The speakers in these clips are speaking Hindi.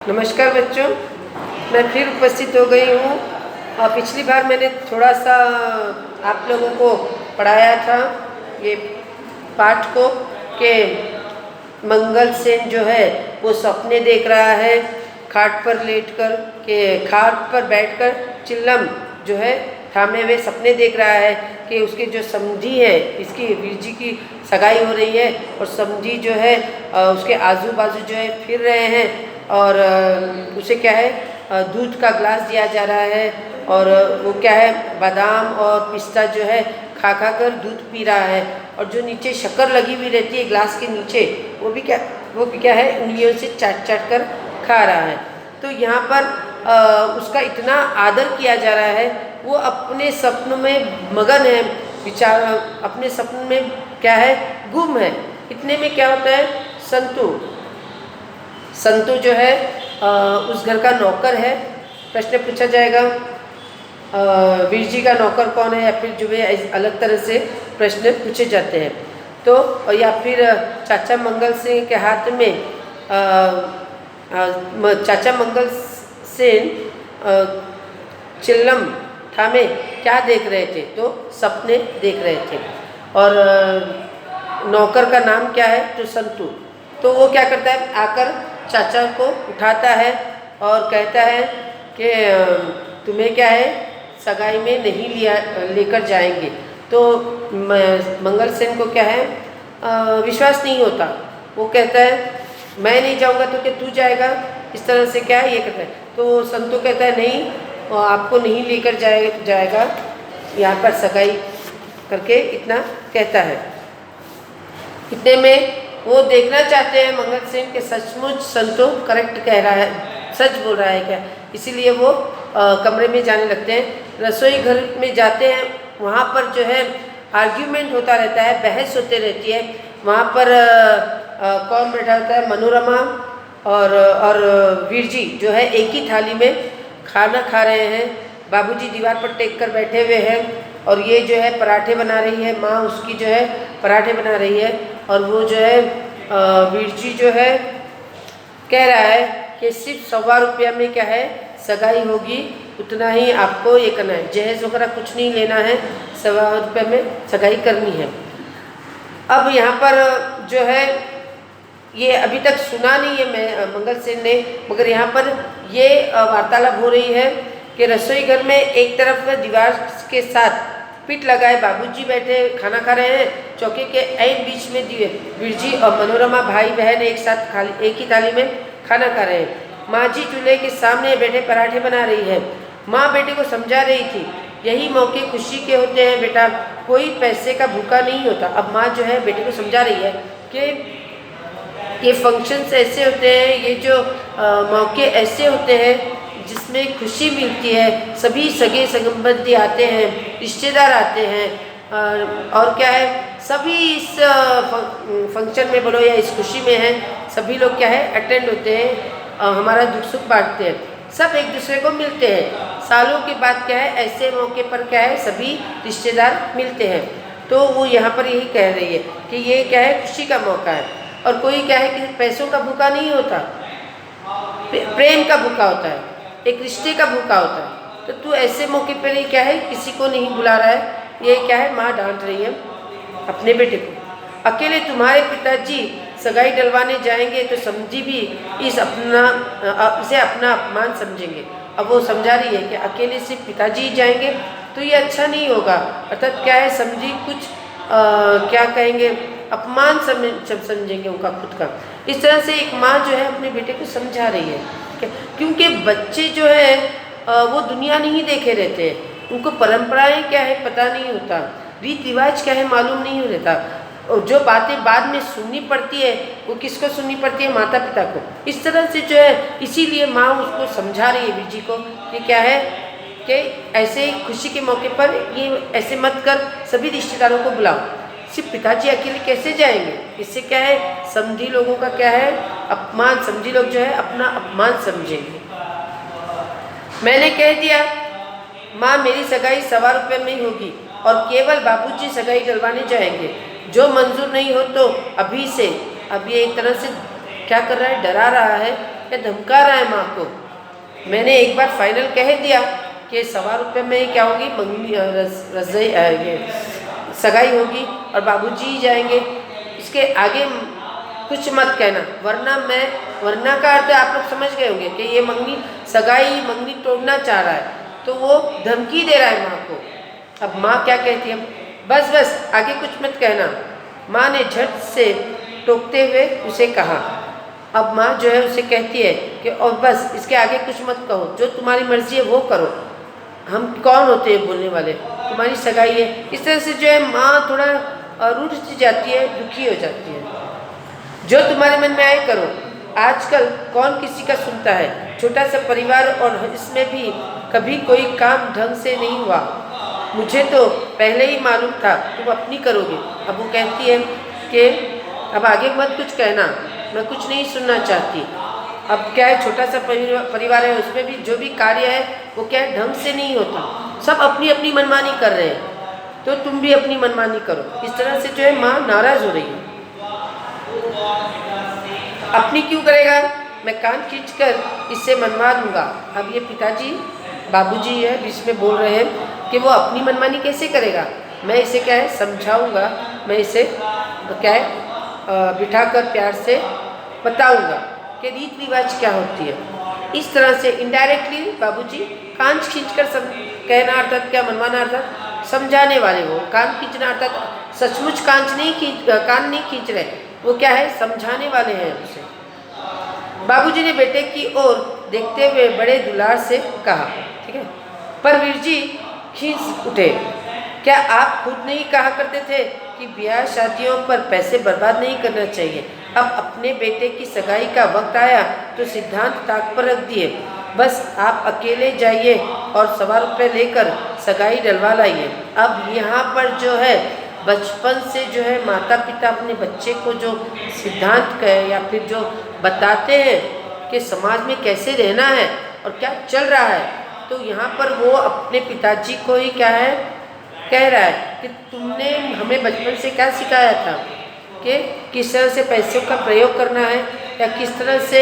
नमस्कार बच्चों, मैं फिर उपस्थित हो गई हूँ। और पिछली बार मैंने थोड़ा सा आप लोगों को पढ़ाया था ये पाठ को कि मंगल सेन जो है वो सपने देख रहा है खाट पर लेटकर, के खाट पर बैठकर चिल्लम जो है थामे हुए सपने देख रहा है कि उसके जो समधी है, इसकी वीर जी की सगाई हो रही है और समधी जो है उसके आजू बाजू जो है फिर रहे हैं और उसे क्या है दूध का ग्लास दिया जा रहा है और वो क्या है बादाम और पिस्ता जो है खा खा कर दूध पी रहा है और जो नीचे शक्कर लगी हुई रहती है ग्लास के नीचे वो भी क्या है उंगलियों से चाट चाट कर खा रहा है। तो यहाँ पर उसका इतना आदर किया जा रहा है, वो अपने सपनों में मगन है, विचार अपने सपन में क्या है गुम है। इतने में क्या होता है संतु जो है उस घर का नौकर है। प्रश्न पूछा जाएगा वीर जी का नौकर कौन है, या फिर जो है अलग तरह से प्रश्न पूछे जाते हैं। तो या फिर चाचा मंगल सिंह के हाथ में चाचा मंगल सेन चिल्लम थामे क्या देख रहे थे, तो सपने देख रहे थे। और नौकर का नाम क्या है, तो संतु। तो वो क्या करता है, आकर चाचा को उठाता है और कहता है कि तुम्हें क्या है सगाई में नहीं लेकर जाएंगे। तो मंगल सेन को क्या है विश्वास नहीं होता। वो कहता है मैं नहीं जाऊंगा तो क्या तू जाएगा, इस तरह से क्या है ये करता है। तो संतु कहता है नहीं, आपको नहीं लेकर जाएगा यहाँ पर सगाई करके इतना कहता है। इतने में वो देखना चाहते हैं मंगल सेन के सचमुच संतु करेक्ट कह रहा है, सच बोल रहा है क्या, इसीलिए वो कमरे में जाने लगते हैं। रसोई घर में जाते हैं, वहाँ पर जो है आर्ग्यूमेंट होता रहता है, बहस होती रहती है। वहाँ पर कौन बैठा होता है, मनोरमा और वीर जी जो है एक ही थाली में खाना खा रहे हैं। बाबूजी दीवार पर टेक कर बैठे हुए हैं और ये जो है पराठे बना रही है, माँ उसकी जो है पराठे बना रही है। और वो जो है वीर जी जो है कह रहा है कि सिर्फ 125 रुपया में क्या है सगाई होगी, उतना ही आपको ये करना है, जहेज वगैरह कुछ नहीं लेना है, 125 रुपये में सगाई करनी है। अब यहाँ पर जो है ये अभी तक सुना नहीं है मैं मंगल सेन ने, मगर यहाँ पर ये वार्तालाप हो रही है कि रसोई घर में एक तरफ दीवार के साथ पीठ लगाए बाबूजी बैठे खाना खा रहे हैं, चौके के ऐन बीच में वीर जी और मनोरमा भाई बहन एक साथ एक ही थाली में खाना खा रहे हैं। माँ जी चूल्हे के सामने बैठे पराठे बना रही है। माँ बेटे को समझा रही थी यही मौके खुशी के होते हैं बेटा, कोई पैसे का भूखा नहीं होता। अब माँ जो है बेटे को समझा रही है कि ये फंक्शंस ऐसे होते हैं, ये जो मौके ऐसे होते हैं जिसमें खुशी मिलती है, सभी सगे संबंधी आते हैं, रिश्तेदार आते हैं और क्या है सभी इस फंक्शन में बोलो या इस खुशी में हैं, सभी लोग क्या है अटेंड होते हैं, हमारा दुख सुख बांटते हैं, सब एक दूसरे को मिलते हैं। सालों के बाद क्या है ऐसे मौके पर क्या है सभी रिश्तेदार मिलते हैं। तो वो यहाँ पर यही कह रही है कि ये क्या है खुशी का मौका है और कोई क्या है कि पैसों का भूखा नहीं होता, प्रेम का भूखा होता है, एक रिश्ते का भूखा होता है। तो तू ऐसे मौके पर ही क्या है किसी को नहीं बुला रहा है, ये क्या है माँ डांट रही है अपने बेटे को। अकेले तुम्हारे पिताजी सगाई डलवाने जाएंगे तो समझी भी इसे अपना अपमान समझेंगे। अब वो समझा रही है कि अकेले सिर्फ पिताजी ही जाएंगे तो ये अच्छा नहीं होगा, अर्थात क्या है समझी कुछ क्या कहेंगे अपमान समझेंगे उनका खुद का। इस तरह से एक माँ जो है अपने बेटे को समझा रही है, क्योंकि बच्चे जो है वो दुनिया नहीं देखे रहते हैं, उनको परंपराएं क्या है पता नहीं होता, रीत रिवाज क्या है मालूम नहीं रहता। और जो बातें बाद में सुननी पड़ती है वो किसको सुननी पड़ती है, माता पिता को। इस तरह से जो है इसीलिए माँ उसको समझा रही है वीर जी को कि क्या है कि ऐसे खुशी के मौके पर ये ऐसे मत कर, सभी रिश्तेदारों को बुलाओ, सिर्फ पिताजी अकेले कैसे जाएंगे। इससे क्या है समझी लोगों का क्या है अपमान, समझी लोग जो है अपना अपमान समझेंगे। मैंने कह दिया माँ मेरी सगाई 125 रुपये में होगी और केवल बाबूजी सगाई डलवाने जाएंगे, जो मंजूर नहीं हो तो अभी से, अब ये एक तरह से क्या कर रहा है डरा रहा है या धमका रहा है माँ को। मैंने एक बार फाइनल कह दिया कि ₹1.25 में क्या होगी, मंगनी ये सगाई होगी और बाबूजी जाएंगे, इसके आगे कुछ मत कहना, वरना का अर्थ आप लोग समझ गए होंगे कि ये मंगनी तोड़ना चाह रहा है, तो वो धमकी दे रहा है माँ को। अब माँ क्या कहती है, बस आगे कुछ मत कहना। माँ ने झट से टोकते हुए उसे कहा। अब माँ जो है उसे कहती है कि और बस इसके आगे कुछ मत कहो, जो तुम्हारी मर्जी है वो करो, हम कौन होते हैं बोलने वाले, तुम्हारी सगाई है। इस तरह से जो है माँ थोड़ा रूठ जाती है, दुखी हो जाती है। जो तुम्हारे मन में आए करो, आजकल कौन किसी का सुनता है, छोटा सा परिवार और इसमें भी कभी कोई काम ढंग से नहीं हुआ, मुझे तो पहले ही मालूम था तुम अपनी करोगे। अब वो कहती है कि अब आगे मत कुछ कहना, मैं कुछ नहीं सुनना चाहती। अब क्या है, छोटा सा परिवार है, उसमें भी जो भी कार्य है वो क्या है, ढंग से नहीं होता, सब अपनी अपनी मनमानी कर रहे हैं, तो तुम भी अपनी मनमानी करो। इस तरह से जो है माँ नाराज हो रही है। अपनी क्यों करेगा, मैं कान खींचकर इससे मनवा दूंगा। अब ये पिताजी बाबूजी है बीच में बोल रहे हैं कि वो अपनी मनमानी कैसे करेगा, मैं इसे क्या है समझाऊंगा, मैं इसे क्या है बिठाकर प्यार से बताऊंगा कि रीत रिवाज क्या होती है। इस तरह से इनडायरेक्टली बाबूजी कान खींचकर कहना अर्थात क्या, मनवाना अर्थात समझाने वाले, वो कान खींचना अर्थात सचमुच कान नहीं खींच रहे, वो क्या है समझाने वाले हैं उसे। बाबूजी ने बेटे की ओर देखते हुए बड़े दुलार से कहा, ठीक है, पर वीर जी खींच उठे, क्या आप खुद नहीं कहा करते थे कि ब्याह शादियों पर पैसे बर्बाद नहीं करना चाहिए। अब अपने बेटे की सगाई का वक्त आया तो सिद्धांत ताक पर रख दिए, बस आप अकेले जाइए और ₹1.25 लेकर सगाई डलवा लाइए। अब यहाँ पर जो है बचपन से जो है माता पिता अपने बच्चे को जो सिद्धांत कहे या फिर जो बताते हैं कि समाज में कैसे रहना है और क्या चल रहा है, तो यहाँ पर वो अपने पिताजी को ही क्या है कह रहा है कि तुमने हमें बचपन से क्या सिखाया था कि किस तरह से पैसों का प्रयोग करना है या किस तरह से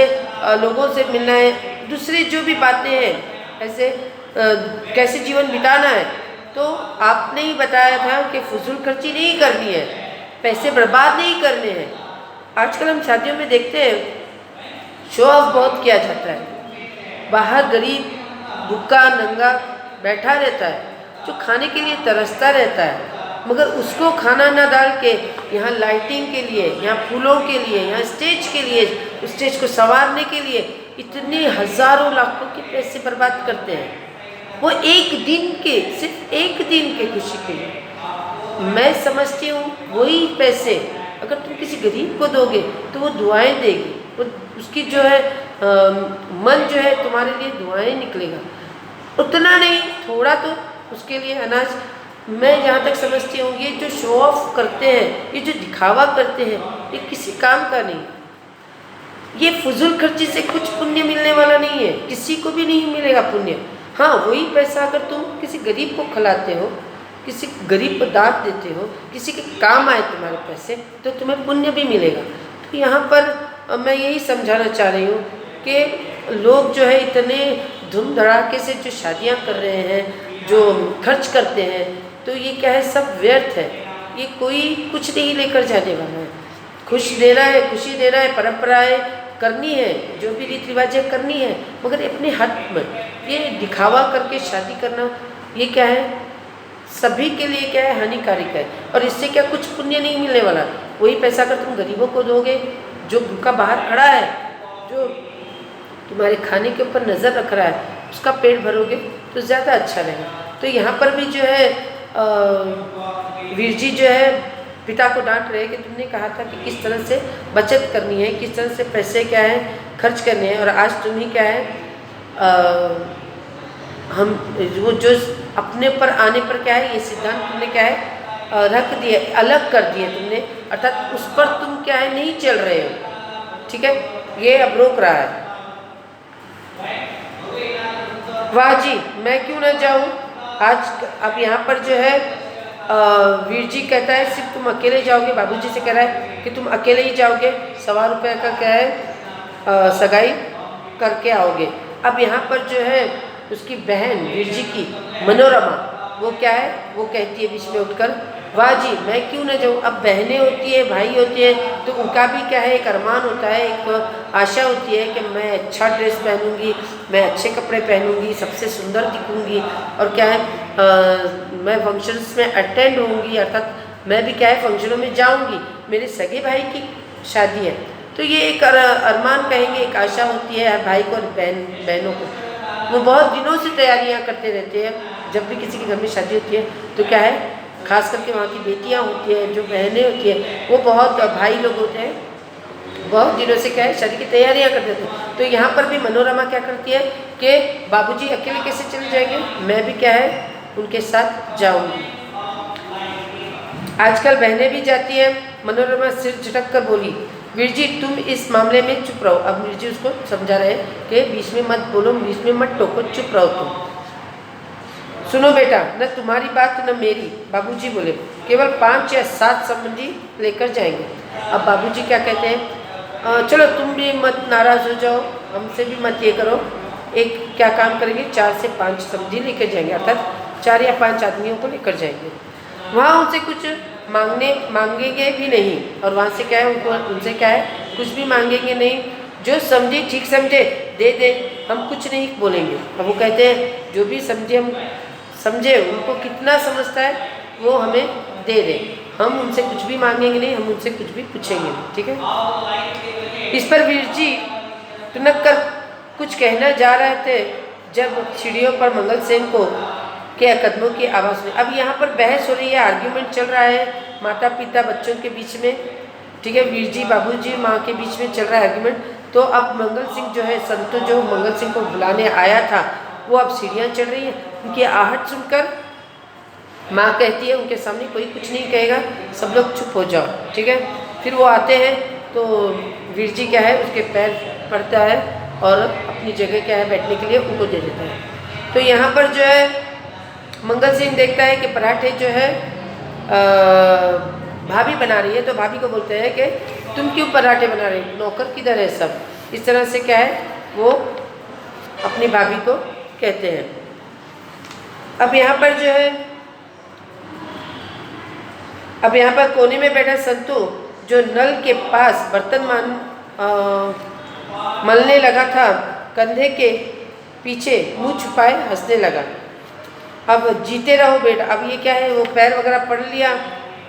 लोगों से मिलना है, दूसरी जो भी बातें हैं ऐसे कैसे जीवन बिताना है, तो आपने ही बताया था कि फजूल खर्ची नहीं करनी है, पैसे बर्बाद नहीं करने हैं। आजकल हम शादियों में देखते हैं शो ऑफ बहुत किया जाता है, बाहर गरीब भूखा नंगा बैठा रहता है जो खाने के लिए तरसता रहता है, मगर उसको खाना ना डाल के यहाँ लाइटिंग के लिए, यहाँ फूलों के लिए, यहाँ स्टेज के लिए, स्टेज को संवारने के लिए इतने हज़ारों लाखों के पैसे बर्बाद करते हैं, वो एक दिन के, सिर्फ एक दिन के खुशी के लिए। मैं समझती हूँ वही पैसे अगर तुम किसी गरीब को दोगे तो वो दुआएं देगी, वो उसकी जो है मन जो है तुम्हारे लिए दुआएं निकलेगा। उतना नहीं, थोड़ा तो उसके लिए अनाज। मैं जहाँ तक समझती हूँ ये जो शो ऑफ करते हैं, ये जो दिखावा करते हैं, ये किसी काम का नहीं। ये फजूल खर्ची से कुछ पुण्य मिलने वाला नहीं है, किसी को भी नहीं मिलेगा पुण्य। हाँ, वही पैसा अगर तुम किसी गरीब को खिलाते हो, किसी गरीब को दान देते हो, किसी के काम आए तुम्हारे पैसे, तो तुम्हें पुण्य भी मिलेगा। तो यहाँ पर मैं यही समझाना चाह रही हूँ कि लोग जो है इतने धूम धड़ाके से जो शादियाँ कर रहे हैं, जो खर्च करते हैं, तो ये क्या है सब व्यर्थ है, ये कोई कुछ नहीं लेकर जाने वाला है। खुशी देना है, परंपराएं करनी है, जो भी रीति रिवाजें करनी है, मगर अपने हक में ये दिखावा करके शादी करना, ये क्या है सभी के लिए क्या है हानिकारक है, और इससे क्या कुछ पुण्य नहीं मिलने वाला। वही पैसा अगर तुम गरीबों को दोगे, जो भूखा बाहर खड़ा है, जो तुम्हारे खाने के ऊपर नज़र रख रहा है, उसका पेट भरोगे तो ज़्यादा अच्छा रहेगा। तो यहाँ पर भी जो है वीर जी जो है पिता को डांट रहे कि तुमने कहा था कि किस तरह से बचत करनी है, किस तरह से पैसे क्या है खर्च करने हैं, और आज तुम ही क्या है हम वो जो अपने पर आने पर क्या है ये सिद्धांत तुमने क्या है रख दिए, अलग कर दिए तुमने, अर्थात उस पर तुम क्या है नहीं चल रहे हो। ठीक है, ये अब रोक रहा है। वाह जी, मैं क्यों ना जाऊँ आज। अब यहाँ पर जो है वीर जी कहता है सिर्फ तुम अकेले जाओगे, बाबूजी से कह रहा है कि तुम अकेले ही जाओगे, ₹1.25 का क्या है सगाई करके आओगे। अब यहाँ पर जो है उसकी बहन विरजी की मनोरमा, वो क्या है, वो कहती है बीच में उठकर, वाह जी मैं क्यों न जाऊँ। अब बहनें होती है, भाई होती है, तो उनका भी क्या है, एक अरमान होता है, एक आशा होती है कि मैं अच्छा ड्रेस पहनूंगी, मैं अच्छे कपड़े पहनूंगी, सबसे सुंदर दिखूंगी, और क्या है मैं फंक्शंस में अटेंड होंगी, अर्थात मैं भी क्या है फंक्शनों में जाऊंगी, मेरे सगे भाई की शादी है। तो ये एक अरमान कहेंगे, एक आशा होती है भाई को और बहनों को। वो बहुत दिनों से तैयारियां करते रहते हैं। जब भी किसी के घर में शादी होती है तो क्या है, खास करके वहाँ की बेटियां होती है, जो बहनें होती है, वो बहुत भाई लोग होते हैं, बहुत दिनों से क्या है शादी की तैयारियां करते थे। तो यहाँ पर भी मनोरमा क्या करती है कि बाबूजी अकेले कैसे चले जाएंगे, मैं भी क्या है उनके साथ जाऊंगी। आजकल बहनें भी जाती हैं। मनोरमा सिर झटक कर बोली, वीरजी तुम इस मामले में चुप रहो। अब वीरजी उसको समझा रहे कि बीच में मत बोलो, बीच में मत टोको, चुप रहो तुम। सुनो बेटा, न तुम्हारी बात न मेरी, बाबूजी बोले, केवल 5 या 7 संबंधी लेकर जाएंगे। अब बाबूजी क्या कहते हैं, चलो तुम भी मत नाराज हो जाओ, हमसे भी मत ये करो, एक क्या काम करेंगे, 4 से 5 संबंधी लेकर जाएंगे, अर्थात 4 या 5 आदमियों को लेकर जाएंगे। वहाँ उनसे कुछ मांगेंगे भी नहीं, और वहाँ से क्या है उनसे क्या है कुछ भी मांगेंगे नहीं, जो समझे ठीक समझे दे दे, हम कुछ नहीं बोलेंगे। अब वो कहते हैं जो भी समझे उनको कितना समझता है वो हमें दे दे, हम उनसे कुछ भी मांगेंगे नहीं, हम उनसे कुछ भी पूछेंगे नहीं, ठीक है। इस पर वीर जी टुनक कर कुछ कहना जा रहे थे जब सीढ़ियों पर मंगल सेन को के कदमों की आवाज़ में। अब यहाँ पर बहस हो रही है, आर्ग्यूमेंट चल रहा है माता पिता बच्चों के बीच में, ठीक है, वीर जी बाबूजी माँ के बीच में चल रहा है आर्ग्यूमेंट। तो अब मंगल सिंह जो है, संतो जो मंगल सिंह को बुलाने आया था, वो अब सीढ़ियाँ चढ़ रही हैं। उनकी आहट सुनकर माँ कहती है उनके सामने कोई कुछ नहीं कहेगा, सब लोग चुप हो जाओ, ठीक है। फिर वो आते हैं तो वीर जी क्या है उसके पैर पड़ता है और अपनी जगह क्या है बैठने के लिए उनको दे देता है। तो यहाँ पर जो है मंगल सिंह देखता है कि पराठे जो है भाभी बना रही है, तो भाभी को बोलते हैं कि तुम क्यों पराठे बना रही हो, नौकर किधर है सब, इस तरह से क्या है वो अपनी भाभी को कहते हैं। अब यहाँ पर जो है अब यहाँ पर कोने में बैठा संतू जो नल के पास बर्तन मलने लगा था, कंधे के पीछे मुंह छुपाए हंसने लगा। अब जीते रहो बेटा, अब ये क्या है वो पैर वगैरह पढ़ लिया,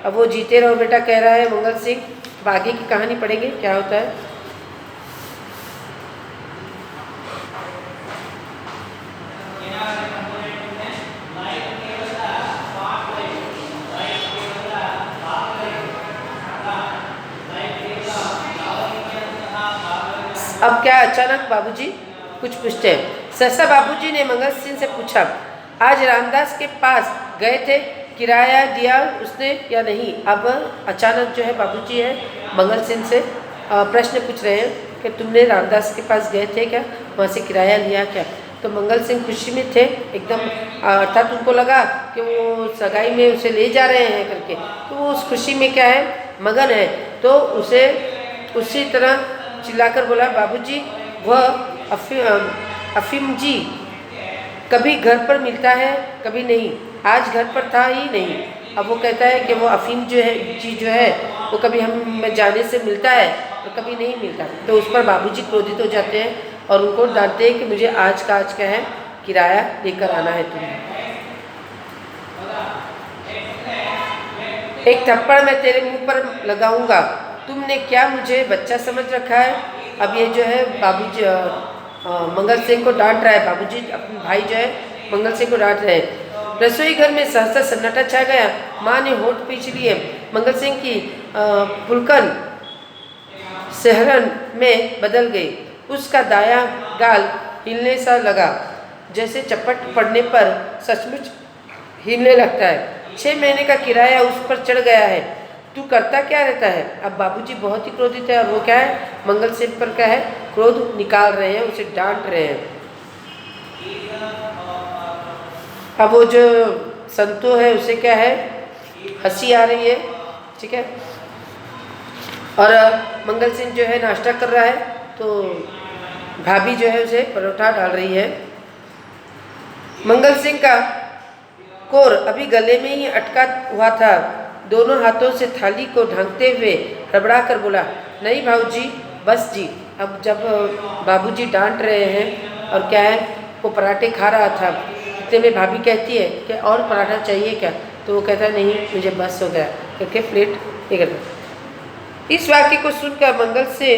अब वो जीते रहो बेटा कह रहा है मंगल सिंह। अब आगे की कहानी पढ़ेंगे क्या होता है। अब क्या अचानक बाबूजी कुछ पूछते हैं। सहसा बाबूजी ने मंगल सिंह से पूछा, आज रामदास के पास गए थे, किराया दिया उसने या नहीं। अब अचानक जो है बाबूजी है मंगल सिंह से प्रश्न पूछ रहे हैं कि तुमने रामदास के पास गए थे क्या, वहाँ से किराया लिया क्या। तो मंगल सिंह खुशी में थे एकदम, अर्थात उनको लगा कि वो सगाई में उसे ले जा रहे हैं करके, तो वो उस खुशी में क्या है मगन है। तो उसे उसी तरह चिल्लाकर बोला, बाबूजी वह अफीम जी कभी घर पर मिलता है कभी नहीं, आज घर पर था ही नहीं। अब वो कहता है कि वो अफीम जो है जी जो है वो कभी हम जाने से मिलता है और कभी नहीं मिलता। तो उस पर बाबूजी क्रोधित हो जाते हैं और उनको डांटते हैं कि मुझे आज का आज क्या है किराया लेकर आना है तुम्हें। एक थप्पड़ मैं तेरे मुंह पर लगाऊंगा, तुमने क्या मुझे बच्चा समझ रखा है। अब ये जो है बाबूजी मंगल सिंह को डांट रहा है, बाबूजी अपने भाई जो है मंगल सिंह को डांट रहे हैं। रसोई घर में सहसा सन्नाटा छा गया। माँ ने होठ पीछ लिए। मंगल सिंह की फुलकन सहरन में बदल गई। उसका दायां गाल हिलने सा लगा, जैसे चपट पड़ने पर सचमुच हिलने लगता है। 6 महीने का किराया उस पर चढ़ गया है, तू करता क्या रहता है। अब बाबूजी बहुत ही क्रोधित है और वो क्या है मंगल सिंह पर क्या है क्रोध निकाल रहे हैं, उसे डांट रहे हैं। अब वो जो संतो है उसे क्या है हंसी आ रही है, ठीक है। और मंगल सिंह जो है नाश्ता कर रहा है, तो भाभी जो है उसे परोठा डाल रही है। मंगल सिंह का कोर अभी गले में ही अटका हुआ था। दोनों हाथों से थाली को ढांकते हुए हड़बड़ा कर बोला, नहीं भाऊजी, बस जी। अब जब बाबूजी डांट रहे हैं और क्या है, वो पराठे खा रहा था, इतने में भाभी कहती है कि और पराठा चाहिए क्या? तो वो कहता है नहीं, मुझे बस हो गया करके प्लेट ये करता। इस वाक्य को सुनकर मंगल से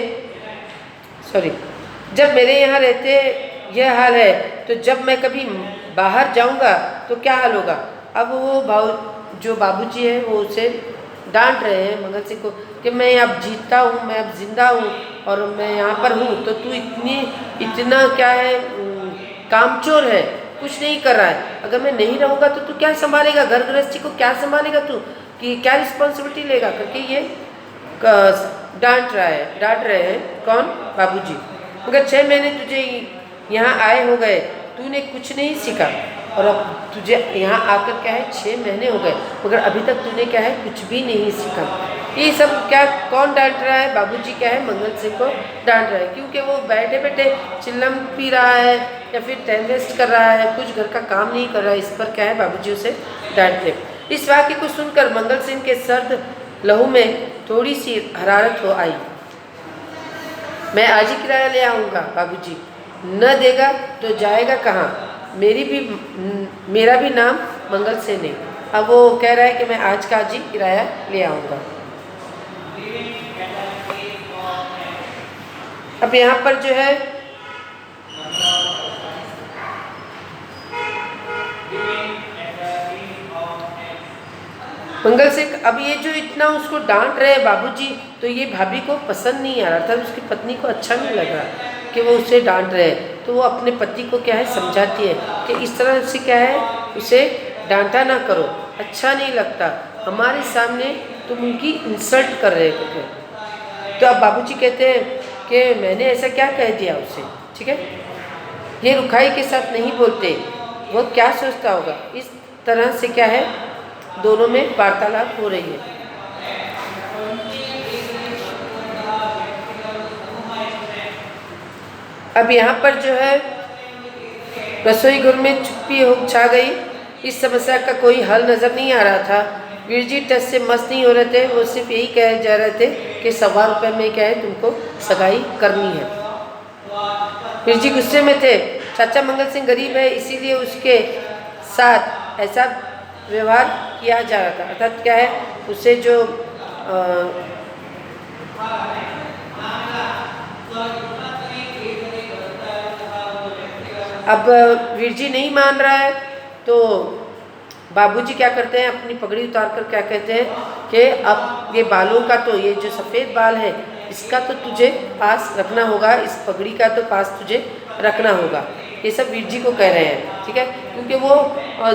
जब मेरे यहाँ रहते यह हाल है तो जब मैं कभी बाहर जाऊँगा तो क्या हाल होगा? अब वो जो बाबूजी है वो उसे डांट रहे हैं मंगल सिंह को कि मैं अब जीता हूँ, मैं अब जिंदा हूँ और मैं यहाँ पर हूँ, तो तू इतना क्या है, कामचोर है, कुछ नहीं कर रहा है। अगर मैं नहीं रहूँगा तो तू क्या संभालेगा? घर गृहस्थी को क्या संभालेगा तू? कि क्या रिस्पॉन्सिबिलिटी लेगा? करके ये डांट रहे हैं। कौन? बाबूजी। मगर 6 महीने तुझे यहाँ आए हो गए, तूने कुछ नहीं सीखा और अब तुझे यहाँ आकर क्या है 6 महीने हो गए, मगर अभी तक तूने क्या है कुछ भी नहीं सीखा। ये सब क्या कौन डांट रहा है? बाबूजी क्या है मंगल सिंह को डांट रहा है, क्योंकि वो बैठे बैठे चिल्लम पी रहा है या फिर टाइम वेस्ट कर रहा है, कुछ घर का काम नहीं कर रहा है। इस पर क्या है बाबूजी उसे डांटते। इस वाक्य को सुनकर मंगल सिंह के सर्द लहू में थोड़ी सी हरारत हो आई। मैं आज ही किराया ले आऊँगा बाबूजी, न देगा तो जाएगा कहाँ? मेरा भी नाम मंगल सेन है। अब वो कह रहा है कि मैं आज का आज ही किराया ले आऊँगा। अब यहाँ पर जो है मंगल सिंह, अब ये जो इतना उसको डांट रहे हैं बाबूजी, तो ये भाभी को पसंद नहीं आ रहा था, उसकी पत्नी को अच्छा नहीं लग रहा कि वो उसे डांट रहे हैं। तो वो अपने पति को क्या है समझाती है कि इस तरह से क्या है उसे डांटा ना करो, अच्छा नहीं लगता, हमारे सामने तुम उनकी इंसल्ट कर रहे हो। तो अब बाबूजी कहते हैं कि मैंने ऐसा क्या कह दिया उसे, ठीक है, ये रुखाई के साथ नहीं बोलते, वो क्या सोचता होगा। इस तरह से क्या है दोनों में वार्तालाप हो रही है। अब यहाँ पर जो है रसोई घर में चुप्पी छा गई। इस समस्या का कोई हल नज़र नहीं आ रहा था। वीरजी टस से मस्त नहीं हो रहे थे, वो सिर्फ यही कहे जा रहे थे कि 1.25 रुपये में क्या है तुमको सगाई करनी है। वीरजी गुस्से में थे। चाचा मंगल सिंह गरीब है, इसीलिए उसके साथ ऐसा व्यवहार किया जा रहा था। अर्थात क्या है उसे जो अब वीरजी नहीं मान रहा है तो बाबूजी क्या करते हैं, अपनी पगड़ी उतार कर क्या कहते हैं कि अब ये बालों का तो ये जो सफ़ेद बाल है इसका तो तुझे पास रखना होगा, इस पगड़ी का तो पास तुझे रखना होगा। ये सब वीरजी को कह रहे हैं, ठीक है, क्योंकि वो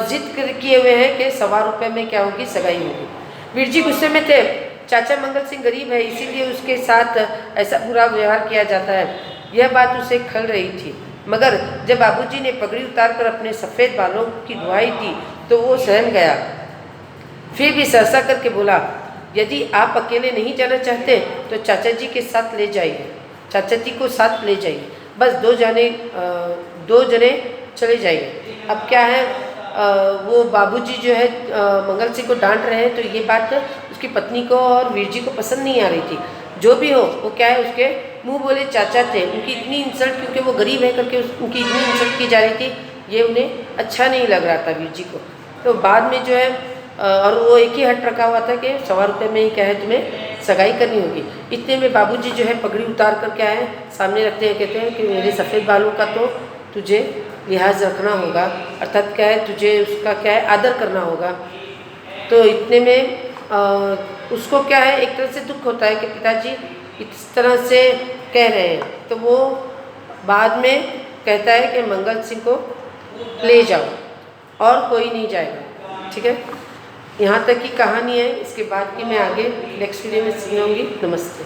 जिद किए हुए हैं कि 1.25 रुपये में क्या होगी सगाई होगी। वीरजी गुस्से में थे। चाचा मंगल सिंह गरीब है, इसीलिए उसके साथ ऐसा बुरा व्यवहार किया जाता है, यह बात उसे खल रही थी। मगर जब बाबूजी ने पगड़ी उतारकर अपने सफ़ेद बालों की दुहाई दी तो वो सहम गया। फिर भी सरसा करके बोला, यदि आप अकेले नहीं जाना चाहते तो चाचा जी के साथ ले जाइए, चाचा जी को साथ ले जाइए, बस 2 जने चले जाइए। अब क्या है वो बाबूजी जो है मंगल सिंह को डांट रहे हैं, तो ये बात उसकी पत्नी को और वीरजी को पसंद नहीं आ रही थी। जो भी हो वो क्या है उसके मुंह बोले चाचा थे, उनकी इतनी इंसल्ट, क्योंकि वो गरीब है करके उनकी इतनी इंसल्ट की जा रही थी, ये उन्हें अच्छा नहीं लग रहा था वीरजी को। तो बाद में जो है और वो एक ही हट रखा हुआ था कि 1.25 रुपये में ही क्या है तुम्हें सगाई करनी होगी। इतने में बाबूजी जो है पगड़ी उतार कर क्या है सामने रखते हैं, कहते हैं कि मेरे सफ़ेद बालों का तो तुझे लिहाज रखना होगा, अर्थात क्या है तुझे उसका क्या है आदर करना होगा। तो इतने में उसको क्या है एक तरह से दुख होता है कि पिताजी इस तरह से कह रहे हैं, तो वो बाद में कहता है कि मंगल सिंह को ले जाओ और कोई नहीं जाएगा, ठीक है। यहाँ तक की कहानी है, इसके बाद की मैं आगे नेक्स्ट वीडियो में सुनाऊंगी। नमस्ते।